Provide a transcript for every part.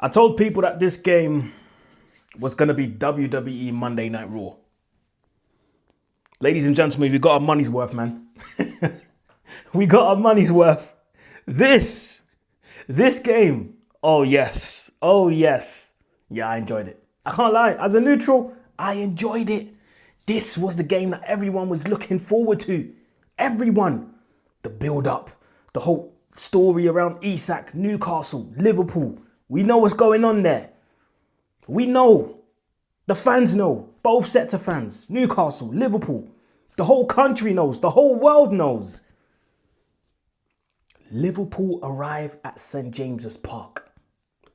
I told people that this game was going to be WWE Monday Night Raw. Ladies and gentlemen, we got our money's worth, man. We got our money's worth. This game, oh yes. Yeah, I enjoyed it. I can't lie, as a neutral, I enjoyed it. This was the game that everyone was looking forward to. Everyone. The build-up, the whole story around Isak, Newcastle, Liverpool. We know what's going on there. We know. The fans know. Both sets of fans. Newcastle, Liverpool. The whole country knows. The whole world knows. Liverpool arrive at St. James's Park.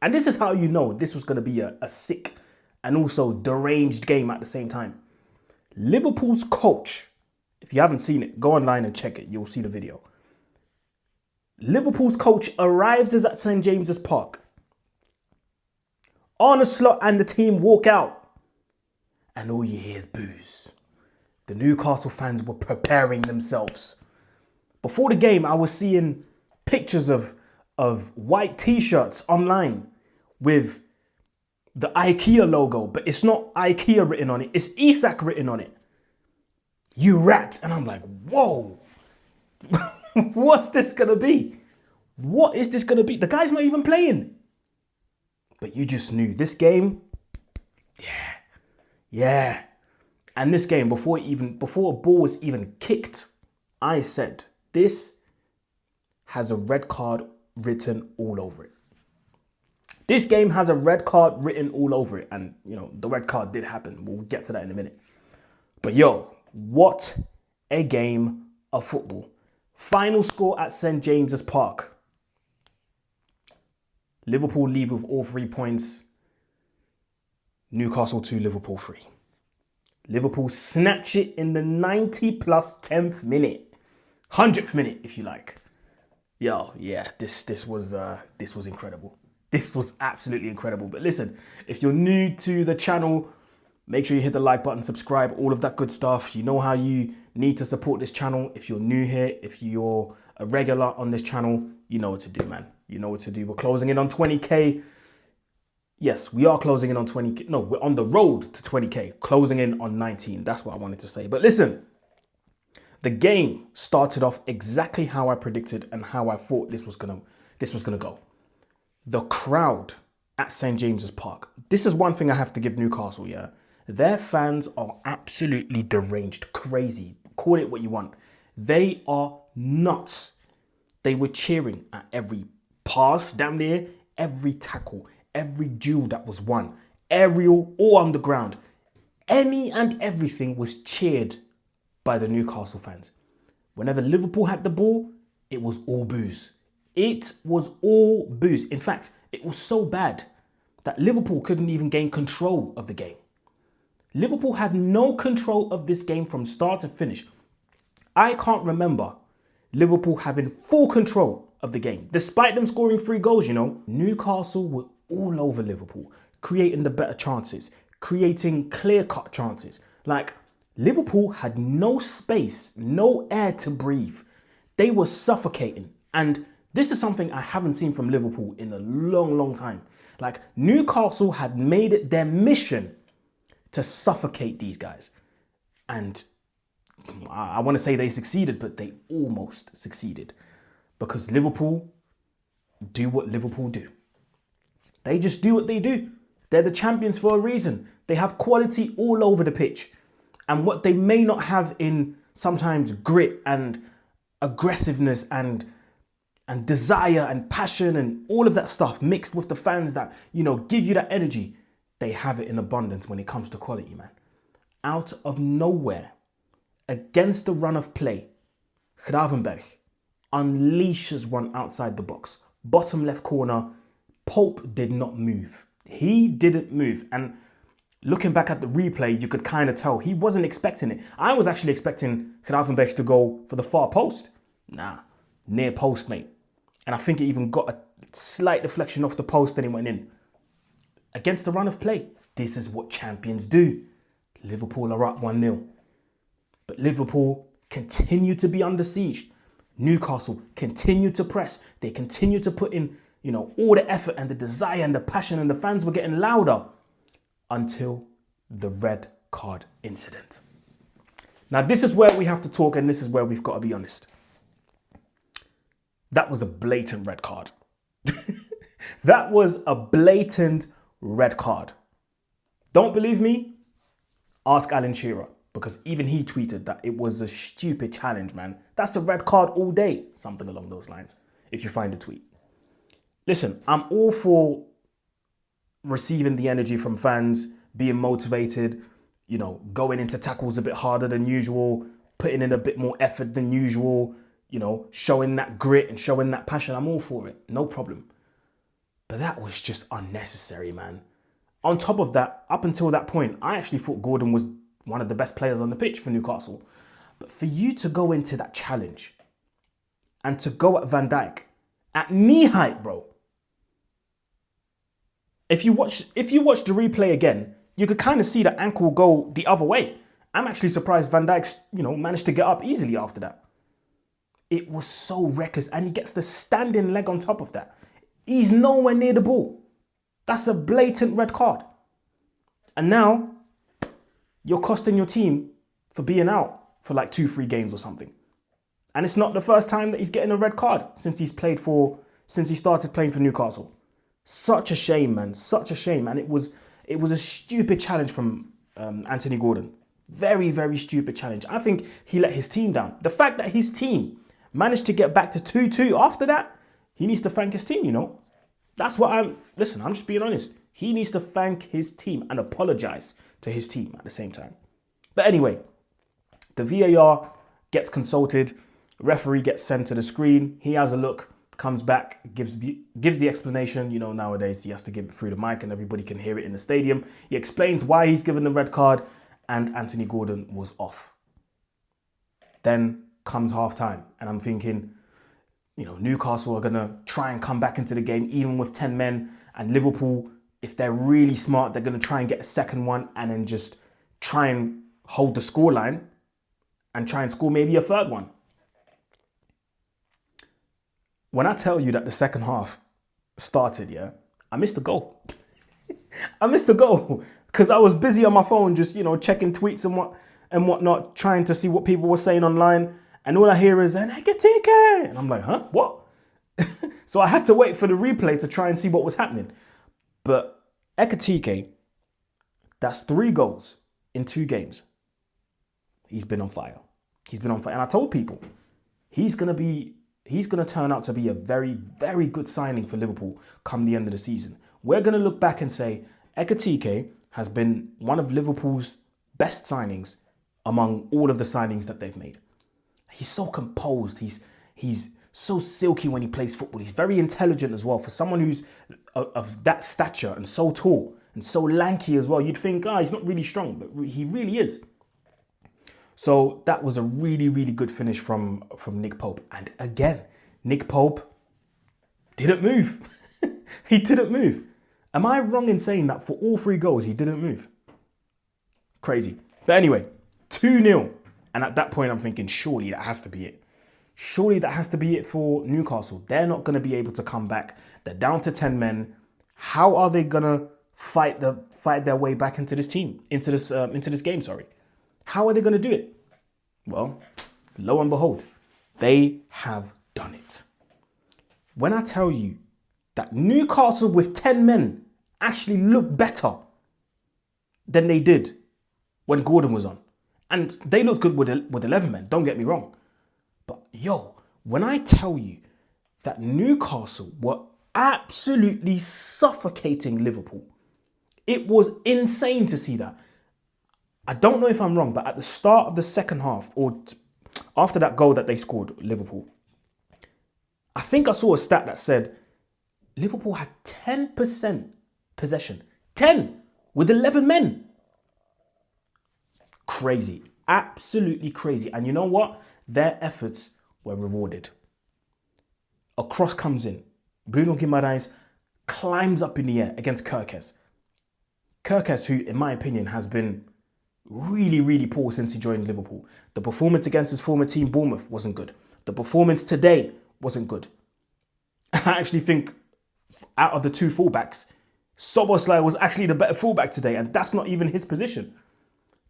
And this is how you know this was going to be a sick and also deranged game at the same time. Liverpool's coach, if you haven't seen it, go online and check it. You'll see the video. Liverpool's coach arrives at St. James's Park. Arne Slot and the team walk out. And all you hear is boos. The Newcastle fans were preparing themselves. Before the game, I was seeing pictures of white t-shirts online with the IKEA logo, but it's not IKEA written on it. It's Isak written on it. You rat. And I'm like, whoa. What's this going to be? What is this going to be? The guy's not even playing. But you just knew this game. Yeah. And this game, before a ball was even kicked, I said, this has a red card written all over it. This game has a red card written all over it. And, you know, the red card did happen. We'll get to that in a minute. But yo, what a game of football. Final score at St. James's Park. Liverpool leave with all 3 points. Newcastle 2, Liverpool 3. Liverpool snatch it in the 90 plus 10th minute. 100th minute, if you like. Yo, yeah, this was incredible. This was absolutely incredible. But listen, if you're new to the channel, make sure you hit the like button, subscribe, all of that good stuff. You know how you need to support this channel. If you're new here, if you're a regular on this channel, you know what to do, man. You know what to do. We're closing in on 20K. Yes, we are closing in on 20K. No, we're on the road to 20K. Closing in on 19. That's what I wanted to say. But listen, the game started off exactly how I predicted and how I thought this was gonna go. The crowd at St. James's Park. This is one thing I have to give Newcastle, yeah. Their fans are absolutely deranged, crazy. Call it what you want. They are nuts. They were cheering at every pass, damn near, every tackle, every duel that was won, aerial or underground. Any and everything was cheered by the Newcastle fans. Whenever Liverpool had the ball, it was all boos. It was all boos. In fact, it was so bad that Liverpool couldn't even gain control of the game. Liverpool had no control of this game from start to finish. I can't remember Liverpool having full control of the game, despite them scoring 3 goals, you know. Newcastle were all over Liverpool, creating the better chances, creating clear-cut chances. Like, Liverpool had no space, no air to breathe. They were suffocating. And this is something I haven't seen from Liverpool in a long, long time. Like, Newcastle had made it their mission to suffocate these guys. And I want to say they succeeded, but they almost succeeded. Because Liverpool do what Liverpool do. They just do what they do. They're the champions for a reason. They have quality all over the pitch. And what they may not have in sometimes grit and aggressiveness and desire and passion and all of that stuff mixed with the fans that, you know, give you that energy, they have it in abundance when it comes to quality, man. Out of nowhere, against the run of play, Gravenberch unleashes one outside the box. Bottom left corner, Pope did not move. He didn't move. And looking back at the replay, you could kind of tell he wasn't expecting it. I was actually expecting Gravenberch to go for the far post. Nah, near post, mate. And I think it even got a slight deflection off the post and it went in. Against the run of play, this is what champions do. Liverpool are up 1-0. But Liverpool continue to be under siege. Newcastle continue to press. They continue to put in you know, all the effort and the desire and the passion, and the fans were getting louder until the red card incident. Now, this is where we have to talk, and this is where we've got to be honest. That was a blatant red card. That was a blatant red card. Don't believe me? Ask Alan Shearer, because even he tweeted that it was a stupid challenge, man. That's a red card all day. Something along those lines, if you find the tweet. Listen, I'm all for receiving the energy from fans, being motivated, you know, going into tackles a bit harder than usual, putting in a bit more effort than usual, you know, showing that grit and showing that passion. I'm all for it. No problem. But that was just unnecessary, man. On top of that, up until that point, I actually thought Gordon was one of the best players on the pitch for Newcastle. But for you to go into that challenge and to go at Van Dijk at knee height, bro. If you watch the replay again, you could kind of see the ankle go the other way. I'm actually surprised Van Dijk, you know, managed to get up easily after that. It was so reckless, and he gets the standing leg on top of that. He's nowhere near the ball. That's a blatant red card. And now you're costing your team for being out for like 2-3 games or something. And it's not the first time that he's getting a red card since he started playing for Newcastle. Such a shame, man. Such a shame. And it was a stupid challenge from Anthony Gordon. Very, very stupid challenge. I think he let his team down. The fact that his team managed to get back to 2-2 after that, he needs to thank his team, you know. That's what I'm just being honest. He needs to thank his team and apologize to his team at the same time. But anyway, the VAR gets consulted. Referee gets sent to the screen. He has a look, comes back, gives the explanation. You know, nowadays he has to give it through the mic and everybody can hear it in the stadium. He explains why he's given the red card, and Anthony Gordon was off. Then comes half time, and I'm thinking, you know, Newcastle are going to try and come back into the game even with 10 men, and Liverpool, if they're really smart, they're going to try and get a second one and then just try and hold the scoreline and try and score maybe a third one. When I tell you that the second half started, yeah, I missed the goal. I missed the goal because I was busy on my phone just, you know, checking tweets and whatnot, trying to see what people were saying online. And all I hear is, Ekatike! And I'm like, huh? What? So I had to wait for the replay to try and see what was happening. But Ekatike, that's 3 goals in 2 games. He's been on fire. He's been on fire. And I told people, he's going to turn out to be a very, very good signing for Liverpool come the end of the season. We're going to look back and say, Ekatike has been one of Liverpool's best signings among all of the signings that they've made. He's so composed. He's so silky when he plays football. He's very intelligent as well. For someone who's of that stature and so tall and so lanky as well, you'd think, he's not really strong, but he really is. So that was a really, really good finish from Nick Pope. And again, Nick Pope didn't move. He didn't move. Am I wrong in saying that for all 3 goals, he didn't move? Crazy. But anyway, 2-0. And at that point, I'm thinking, surely that has to be it. Surely that has to be it for Newcastle. They're not going to be able to come back. They're down to 10 men. How are they going to fight their way back into this game? How are they going to do it? Well, lo and behold, they have done it. When I tell you that Newcastle with 10 men actually looked better than they did when Gordon was on. And they looked good with 11 men, don't get me wrong. But when I tell you that Newcastle were absolutely suffocating Liverpool, it was insane to see that. I don't know if I'm wrong, but at the start of the second half, or after that goal that they scored, Liverpool, I think I saw a stat that said Liverpool had 10% possession. 10 with 11 men. Crazy. Absolutely crazy. And you know what? Their efforts were rewarded. A cross comes in. Bruno Guimarães climbs up in the air against Kerkez. Kerkez, who, in my opinion, has been really, really poor since he joined Liverpool. The performance against his former team, Bournemouth, wasn't good. The performance today wasn't good. I actually think out of the two fullbacks, Szoboszlai was actually the better fullback today, and that's not even his position.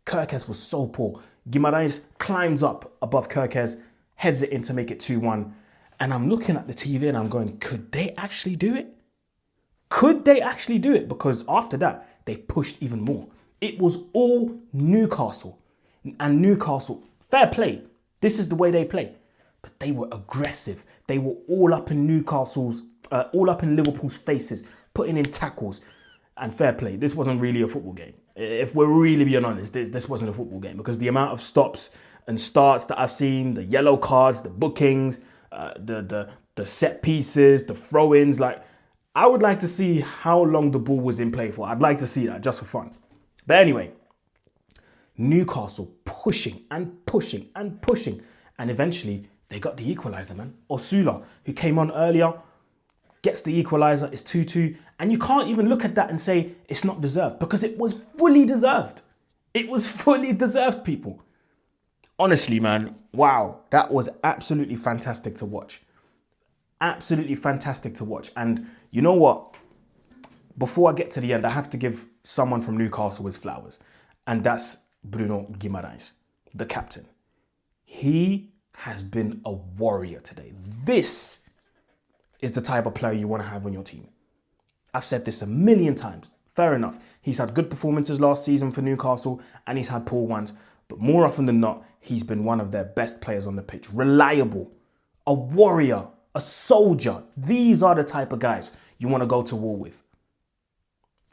Kerkez was so poor. Guimarães climbs up above Kerkez, heads it in to make it 2-1. And I'm looking at the TV and I'm going, could they actually do it? Could they actually do it? Because after that, they pushed even more. It was all Newcastle. And Newcastle, fair play. This is the way they play. But they were aggressive. They were all up in Liverpool's faces, putting in tackles. And fair play, this wasn't really a football game. If we're really being honest, this wasn't a football game, because the amount of stops and starts that I've seen, the yellow cards, the bookings, the set pieces, the throw-ins, like, I would like to see how long the ball was in play for. I'd like to see that just for fun. But anyway, Newcastle pushing and pushing and pushing. And eventually they got the equaliser, man. Osula, who came on earlier, gets the equaliser. It's 2-2. And you can't even look at that and say it's not deserved, because it was fully deserved. It was fully deserved, people. Honestly, man, wow. That was absolutely fantastic to watch. Absolutely fantastic to watch. And you know what? Before I get to the end, I have to give someone from Newcastle his flowers. And that's Bruno Guimarães, the captain. He has been a warrior today. This is the type of player you want to have on your team. I've said this a million times. Fair enough. He's had good performances last season for Newcastle, and he's had poor ones. But more often than not, he's been one of their best players on the pitch. Reliable, a warrior, a soldier. These are the type of guys you want to go to war with.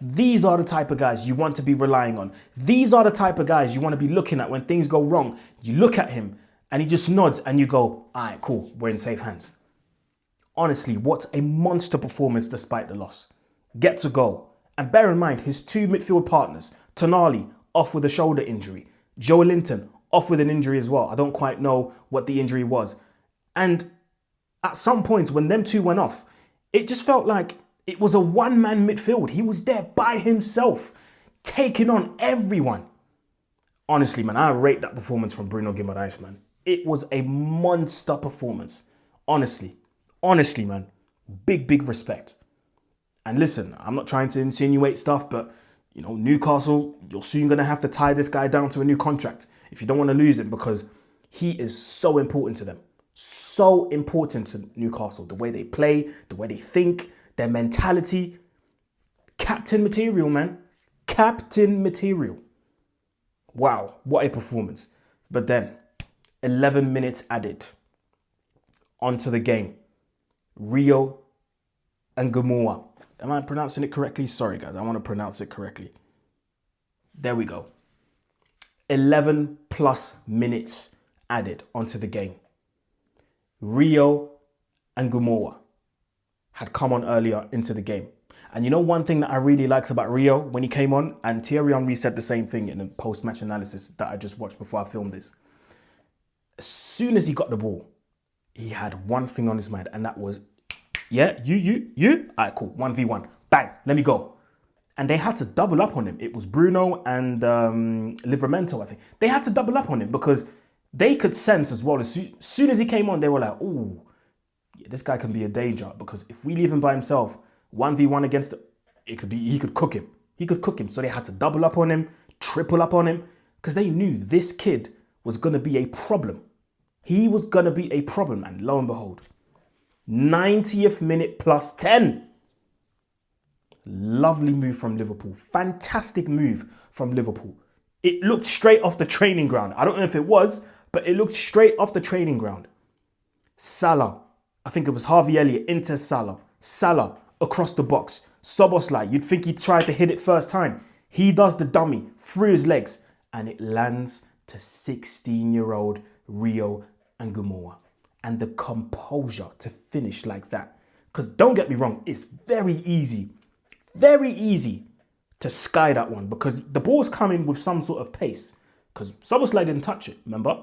These are the type of guys you want to be relying on. These are the type of guys you want to be looking at when things go wrong. You look at him and he just nods and you go, all right, cool, we're in safe hands. Honestly, what a monster performance despite the loss. Gets a goal. And bear in mind, his two midfield partners, Tonali, off with a shoulder injury. Joe Linton, off with an injury as well. I don't quite know what the injury was. And at some points when them two went off, it just felt like it was a one-man midfield. He was there by himself, taking on everyone. Honestly, man, I rate that performance from Bruno Guimarães, man. It was a monster performance. Honestly, man. Big respect. And listen, I'm not trying to insinuate stuff, but, you know, Newcastle, you're soon going to have to tie this guy down to a new contract if you don't want to lose him, because he is so important to them. So important to Newcastle. The way they play, the way they think, their mentality. Captain material, man. Captain material. Wow, what a performance. But then, 11 minutes added onto the game. Rio and Guimarães. Am I pronouncing it correctly? Sorry, guys. I want to pronounce it correctly. There we go. 11 plus minutes added onto the game. Rio and Guimarães had come on earlier into the game. And you know one thing that I really liked about Rio when he came on, and Thierry Henry said the same thing in the post-match analysis that I just watched before I filmed this. As soon as he got the ball, he had one thing on his mind, and that was, yeah, you. All right, cool, 1v1. Bang, let me go. And they had to double up on him. It was Bruno and Livramento, I think. They had to double up on him because they could sense as well. As soon as he came on, they were like, ooh, yeah, this guy can be a danger, because if we leave him by himself, 1v1 against it, he could cook him. He could cook him. So they had to double up on him, triple up on him, because they knew this kid was going to be a problem. He was going to be a problem. And lo and behold, 90th minute plus 10. Lovely move from Liverpool. Fantastic move from Liverpool. It looked straight off the training ground. I don't know if it was, but it looked straight off the training ground. Salah. I think it was Harvey Elliott into Salah. Salah across the box. Szoboszlai. You'd think he'd try to hit it first time. He does the dummy through his legs. And it lands to 16-year-old Rio and Guimarães. And the composure to finish like that. Because don't get me wrong, it's very easy to sky that one, because the ball's coming with some sort of pace. Because Szoboszlai didn't touch it, remember?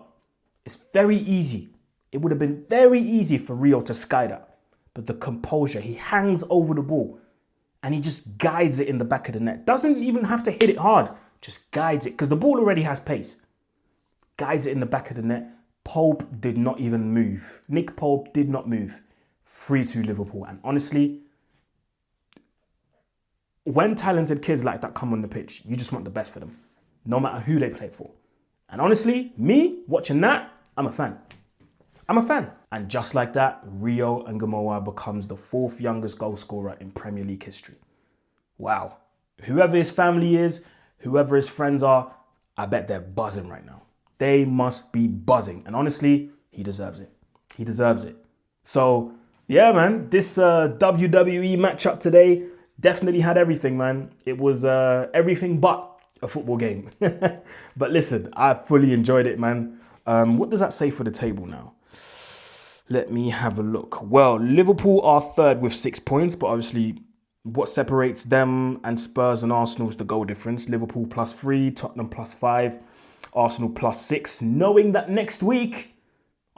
It's very easy. It would have been very easy for Rio to sky that. But the composure, he hangs over the ball and he just guides it in the back of the net. Doesn't even have to hit it hard, just guides it, because the ball already has pace. Guides it in the back of the net. Pope did not even move. Nick Pope did not move. 3-2 Liverpool. And honestly, when talented kids like that come on the pitch, you just want the best for them, no matter who they play for. And honestly, me watching that, I'm a fan. I'm a fan. And just like that, Rio Nguimoa becomes the 4th youngest goal scorer in Premier League history. Wow. Whoever his family is, whoever his friends are, I bet they're buzzing right now. They must be buzzing. And honestly, he deserves it. He deserves it. So, yeah, man, this WWE matchup today definitely had everything, man. It was everything but a football game. But listen, I fully enjoyed it, man. What does that say for the table now? Let me have a look. Well, Liverpool are 3rd with 6 points, but obviously what separates them and Spurs and Arsenal is the goal difference. Liverpool +3, Tottenham +5, Arsenal +6. Knowing that next week,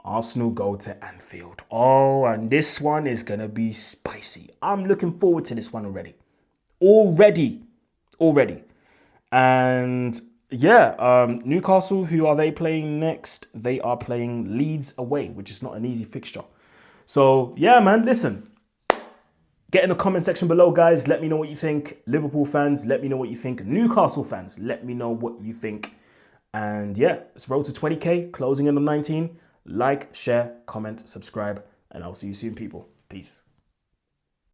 Arsenal go to Anfield. Oh, and this one is going to be spicy. I'm looking forward to this one already. Already. And yeah, Newcastle, who are they playing next? They are playing Leeds away, which is not an easy fixture. So yeah, man, listen. Get in the comment section below, guys. Let me know what you think. Liverpool fans, let me know what you think. Newcastle fans, let me know what you think. And yeah, it's road to 20K, closing in on 19. Like, share, comment, subscribe, and I'll see you soon, people. Peace.